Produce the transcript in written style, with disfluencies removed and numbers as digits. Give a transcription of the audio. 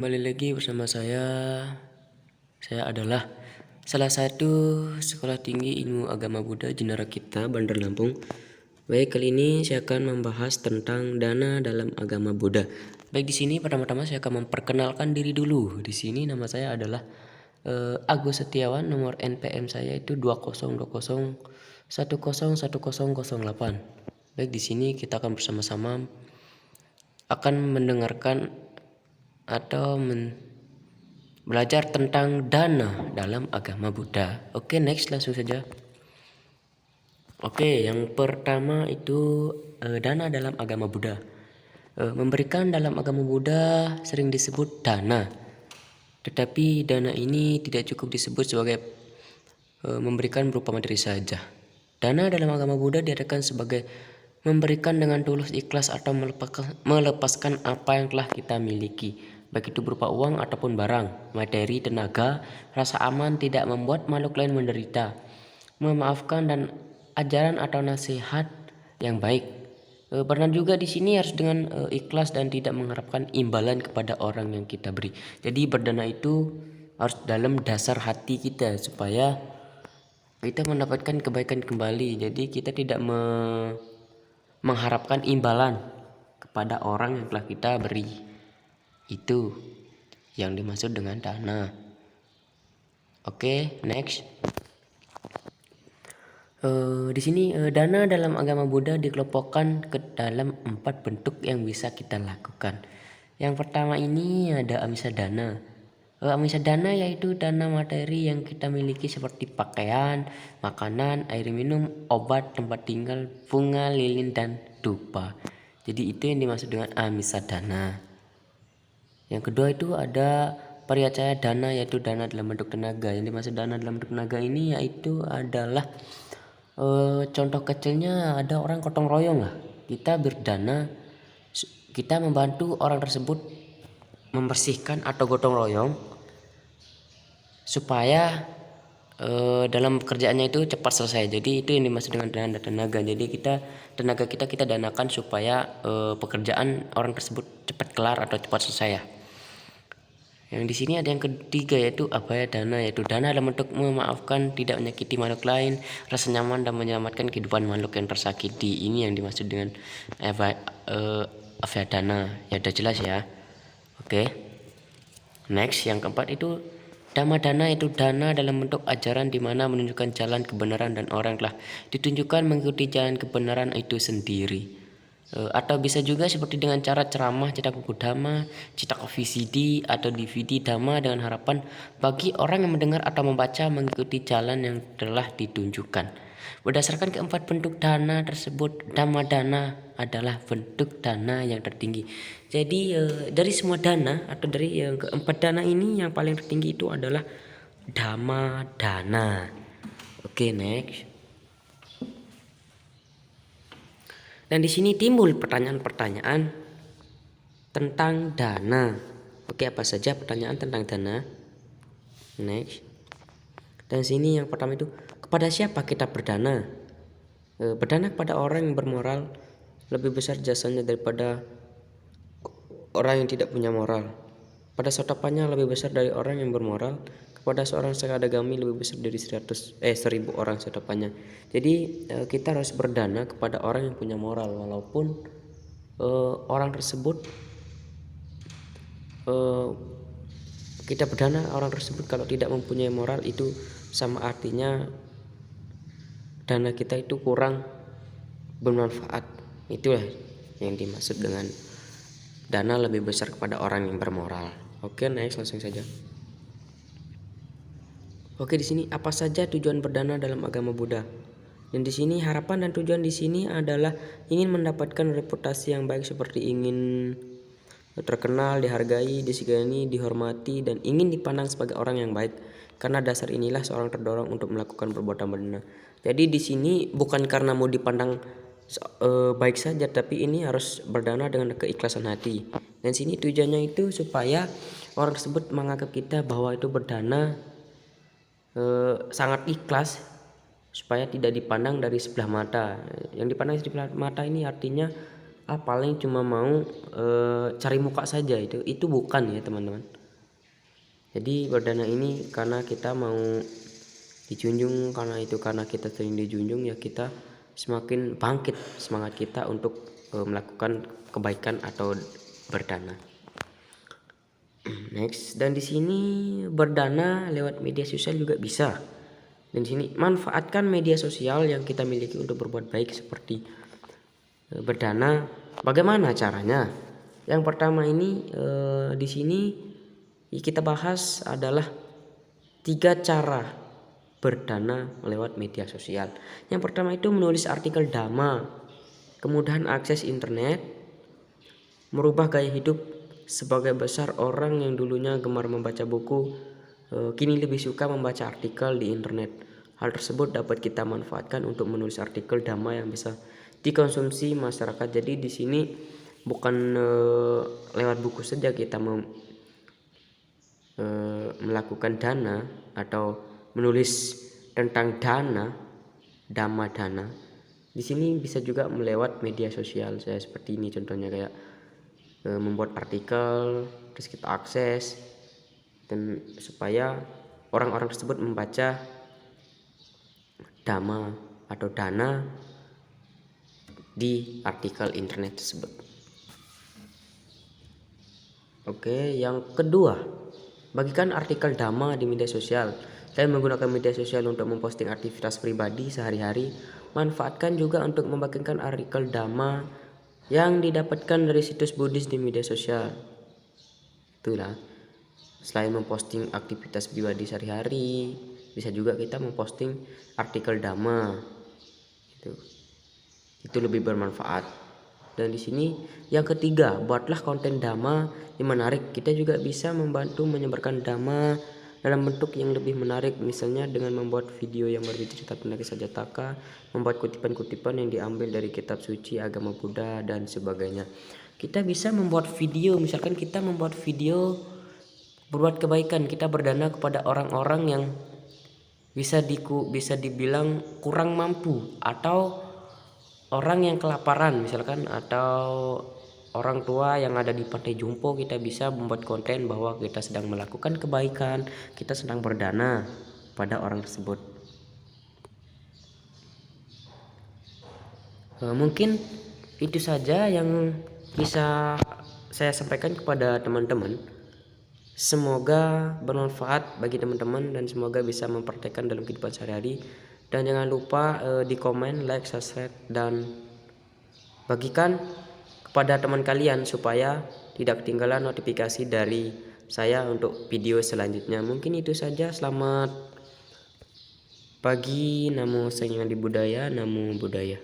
Kembali lagi bersama saya. Saya adalah salah satu sekolah tinggi ilmu agama Buddha Jenarakita, Bandar Lampung. Baik, kali ini saya akan membahas tentang dana dalam agama Buddha. Baik, di sini pertama-tama saya akan memperkenalkan diri dulu. Di sini nama saya adalah Agus Setiawan. Nomor NPM saya itu 2020101008. Baik, di sini kita akan bersama-sama akan mendengarkan atau belajar tentang dana dalam agama Buddha. Oke, next, langsung saja. Oke, yang pertama itu dana dalam agama Buddha. Memberikan dalam agama Buddha sering disebut dana, tetapi dana ini tidak cukup disebut sebagai memberikan berupa materi saja. Dana dalam agama Buddha diartikan sebagai memberikan dengan tulus, ikhlas, atau melepaskan apa yang telah kita miliki, baik itu berupa uang ataupun barang, materi, tenaga, rasa aman, tidak membuat makhluk lain menderita, memaafkan, dan ajaran atau nasihat yang baik. Pernah juga di sini harus dengan ikhlas dan tidak mengharapkan imbalan kepada orang yang kita beri. Jadi berdana itu harus dalam dasar hati kita supaya kita mendapatkan kebaikan kembali. Jadi kita tidak mengharapkan imbalan kepada orang yang telah kita beri. Itu yang dimaksud dengan dana. Oke, next. Di sini dana dalam agama Buddha dikelompokkan ke dalam 4 bentuk yang bisa kita lakukan. Yang pertama ini ada amisa dana. Amisa dana yaitu dana materi yang kita miliki seperti pakaian, makanan, air minum, obat, tempat tinggal, bunga, lilin, dan dupa. Jadi itu yang dimaksud dengan amisa dana. Yang kedua itu ada pariyacaya dana, yaitu dana dalam bentuk tenaga. Yang dimaksud dana dalam bentuk tenaga ini yaitu adalah contoh kecilnya ada orang gotong royong lah. Kita berdana, kita membantu orang tersebut membersihkan atau gotong royong supaya dalam pekerjaannya itu cepat selesai. Jadi itu yang dimaksud dengan dana tenaga. Jadi tenaga kita danakan supaya pekerjaan orang tersebut cepat kelar atau cepat selesai ya. Yang di sini ada yang ketiga yaitu abhaya dana, yaitu dana dalam bentuk memaafkan, tidak menyakiti makhluk lain, rasa nyaman dan menyelamatkan kehidupan makhluk yang tersakiti. Ini yang dimaksud dengan abhaya dana. Ya udah jelas ya. Oke. Next, yang keempat itu dhamma dana, yaitu dana dalam bentuk ajaran di mana menunjukkan jalan kebenaran dan orang telah ditunjukkan mengikuti jalan kebenaran itu sendiri. Atau bisa juga seperti dengan cara ceramah, cetak buku dhamma, cetak VCD atau DVD dhamma dengan harapan bagi orang yang mendengar atau membaca mengikuti jalan yang telah ditunjukkan. Berdasarkan keempat bentuk dana tersebut, dhamma dana adalah bentuk dana yang tertinggi. Jadi dari semua dana atau dari yang keempat dana ini yang paling tertinggi itu adalah dhamma dana. Oke, next. Dan di sini timbul pertanyaan-pertanyaan tentang dana. Oke, apa saja pertanyaan tentang dana? Next. Dan sini yang pertama itu, kepada siapa kita berdana? Berdana kepada orang yang bermoral, lebih besar jasanya daripada orang yang tidak punya moral. Pada sotapannya lebih besar dari orang yang bermoral. Kepada seorang sakadagami lebih besar dari 1000 orang sotapannya. Jadi kita harus berdana kepada orang yang punya moral, walaupun orang tersebut kita berdana orang tersebut kalau tidak mempunyai moral, itu sama artinya dana kita itu kurang bermanfaat. Itulah yang dimaksud dengan dana lebih besar kepada orang yang bermoral. Oke, next, langsung saja. Oke, di sini apa saja tujuan berdana dalam agama Buddha? Dan di sini harapan dan tujuan di sini adalah ingin mendapatkan reputasi yang baik, seperti ingin terkenal, dihargai, disegani, dihormati, dan ingin dipandang sebagai orang yang baik. Karena dasar inilah seorang terdorong untuk melakukan perbuatan berdana. Jadi di sini bukan karena mau dipandang baik saja, tapi ini harus berdana dengan keikhlasan hati. Dan sini tujuannya itu supaya orang tersebut menganggap kita bahwa itu berdana sangat ikhlas, supaya tidak dipandang dari sebelah mata. Yang dipandang dari sebelah mata ini artinya paling cuma mau cari muka saja, itu bukan ya teman-teman. Jadi berdana ini karena kita mau dijunjung, karena kita sering dijunjung ya, kita semakin bangkit semangat kita untuk melakukan kebaikan atau berdana. Next, dan di sini berdana lewat media sosial juga bisa. Dan di sini manfaatkan media sosial yang kita miliki untuk berbuat baik seperti berdana. Bagaimana caranya? Yang pertama ini di sini kita bahas adalah 3 cara berdana lewat media sosial. Yang pertama itu menulis artikel dhamma, kemudahan akses internet, merubah gaya hidup. Sebagai besar orang yang dulunya gemar membaca buku, kini lebih suka membaca artikel di internet. Hal tersebut dapat kita manfaatkan untuk menulis artikel dhamma yang bisa dikonsumsi masyarakat. Jadi di sini bukan lewat buku saja kita melakukan dana atau menulis tentang dana, dhamma dana. Di sini bisa juga melewat media sosial. Saya seperti ini contohnya, kayak membuat artikel terus kita akses, dan supaya orang-orang tersebut membaca dhamma atau dana di artikel internet tersebut. Oke, yang kedua, bagikan artikel dhamma di media sosial. Selain menggunakan media sosial untuk memposting aktivitas pribadi sehari-hari, manfaatkan juga untuk membagikan artikel dhamma yang didapatkan dari situs Buddhis di media sosial. Itulah, selain memposting aktivitas pribadi sehari-hari, bisa juga kita memposting artikel dhamma. Itu lebih bermanfaat. Dan di sini yang ketiga, buatlah konten dhamma yang menarik. Kita juga bisa membantu menyebarkan dhamma dalam bentuk yang lebih menarik, misalnya dengan membuat video yang bercerita tentang kisah Jataka, membuat kutipan-kutipan yang diambil dari kitab suci agama Buddha dan sebagainya. Kita bisa membuat video, misalkan kita membuat video berbuat kebaikan, kita berdana kepada orang-orang yang bisa dibilang kurang mampu, atau orang yang kelaparan misalkan, atau orang tua yang ada di pantai jompo. Kita bisa membuat konten bahwa kita sedang melakukan kebaikan, kita sedang berdana pada orang tersebut. Mungkin itu saja yang bisa saya sampaikan kepada teman-teman. Semoga bermanfaat bagi teman-teman dan semoga bisa mempraktekkan dalam kehidupan sehari-hari. Dan jangan lupa di komen, like, subscribe, dan bagikan kepada teman kalian supaya tidak ketinggalan notifikasi dari saya untuk video selanjutnya. Mungkin itu saja. Selamat pagi, namo sagyang di budaya, namo buddhaya.